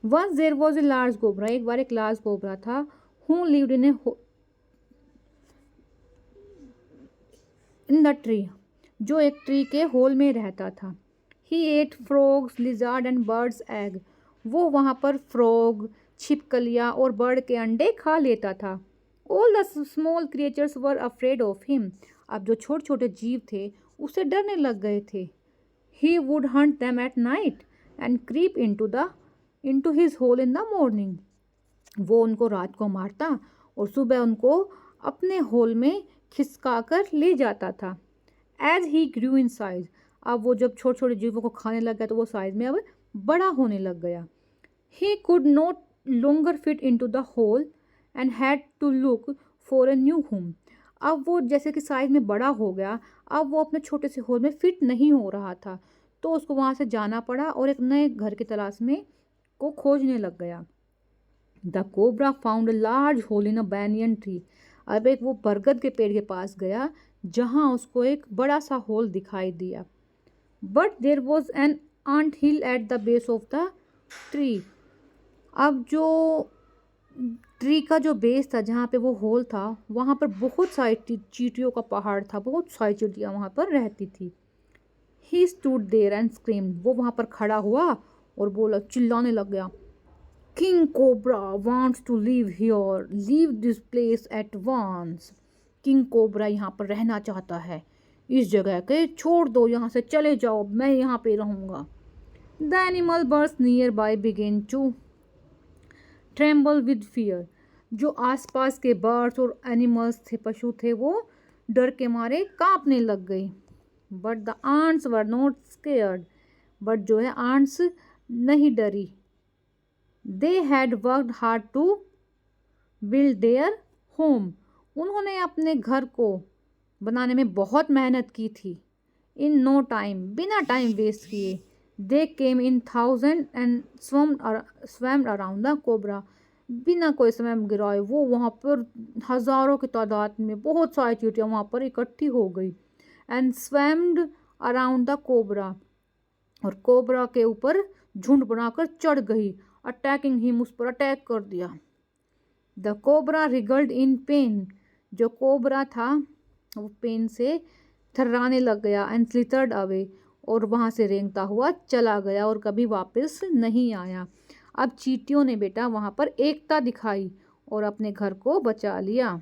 Once there was a large cobra, एक बार एक लार्ज कोबरा था, who lived in the tree, जो एक ट्री के होल में रहता था। He ate frogs, lizard and birds egg, वो वहाँ पर फ्रॉग, छिपकलियाँ और बर्ड के अंडे खा लेता था। All the small creatures were afraid of him, अब जो छोटे छोटे जीव थे उसे डरने लग गए थे। He would hunt them at night and creep into his hole in the morning, वो उनको रात को मारता और सुबह उनको अपने होल में खिसका कर ले जाता था। As he Guru in size, अब वो जब छोटे छोटे जीवों को खाने लग गया तो वो साइज में अब बड़ा होने लग गया। He could not longer fit into the hole and had to look for a new home, अब वो जैसे कि साइज में बड़ा हो गया, अब वो अपने छोटे से होल में फिट नहीं हो रहा था, तो उसको वहाँ से जाना पड़ा और एक नए घर की तलाश में को खोजने लग गया। The cobra found a large whole in a banyan tree, अब एक वो बरगद के पेड़ के पास गया जहाँ उसको एक बड़ा सा होल दिखाई दिया। But there was an ant hill at the base of the tree, अब जो ट्री का जो बेस था जहाँ पे वो होल था वहाँ पर बहुत सारी चींटियों का पहाड़ था, बहुत सारी चींटियाँ वहाँ पर रहती थी। He stood there and screamed, वो वहाँ पर खड़ा हुआ और बोला, चिल्लाने लग गया, king cobra wants to live here, leave this place at once, king cobra यहाँ पर रहना चाहता है, इस जगह के छोड़ दो, यहाँ से चले जाओ, मैं यहाँ पे रहूँगा। The animal birds nearby began to tremble with fear, जो आसपास के बर्ड्स और एनिमल्स थे, पशु थे, वो डर के मारे कांपने लग गई। But the ants were not scared, but जो है आंट्स नहीं डरी। They had worked hard to build their home, उन्होंने अपने घर को बनाने में बहुत मेहनत की थी। इन नो टाइम, बिना टाइम वेस्ट किए, they came in thousand and swarmed around the cobra, बिना कोई समय गिराए वो वहाँ पर हज़ारों की तादाद में बहुत सारी चींटियाँ वहाँ पर इकट्ठी हो गई। And swarmed around the cobra, और कोबरा के ऊपर झुंड बनाकर चढ़ गई। अटैकिंग हिम, उस पर अटैक कर दिया। द कोबरा रिगल्ड इन पेन, जो कोबरा था वो पेन से थर्राने लग गया। एंड स्लिथर्ड अवे, और वहाँ से रेंगता हुआ चला गया और कभी वापस नहीं आया। अब चींटियों ने बेटा वहाँ पर एकता दिखाई और अपने घर को बचा लिया।